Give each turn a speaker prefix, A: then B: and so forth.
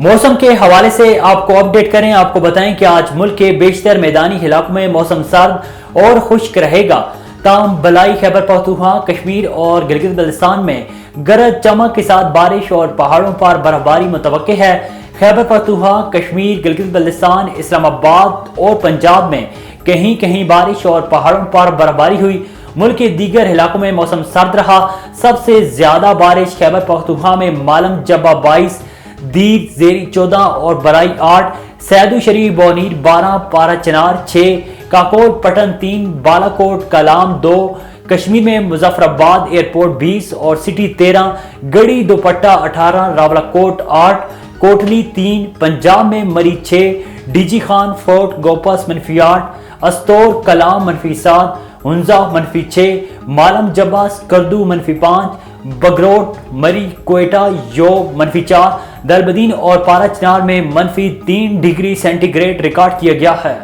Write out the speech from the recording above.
A: موسم کے حوالے سے آپ کو اپڈیٹ کریں، آپ کو بتائیں کہ آج ملک کے بیشتر میدانی علاقوں میں موسم سرد اور خشک رہے گا، تاہم بلائی خیبر پختونخوا، کشمیر اور گلگت بلتستان میں گرج چمک کے ساتھ بارش اور پہاڑوں پر برف باری متوقع ہے۔ خیبر پختونخوا، کشمیر، گلگت بلتستان، اسلام آباد اور پنجاب میں کہیں کہیں بارش اور پہاڑوں پر برف باری ہوئی۔ ملک کے دیگر علاقوں میں موسم سرد رہا۔ سب سے زیادہ بارش خیبر پختونخوا میں مالم جبہ 22، دیر زیری 14 اور برائی 8، سیدو شریف بونیر 12، پارا چنار 6، کاکوٹ پٹن 3، بالا کوٹ کلام 2، کشمیر میں مظفر آباد ایئرپورٹ 20 اور سٹی 13، گڑی دوپٹہ 18، راولہ کوٹ 8، کوٹلی 3، پنجاب میں Murree 6، D G Khan fort Gupis -8، Astore Kalam -7، Hunza -6، مالم جبہ کردو -5، بگروٹ مری کوئٹہ یوب -4، دربدین اور پارا چنار میں -3 ڈگری سینٹی گریڈ ریکارڈ کیا گیا ہے۔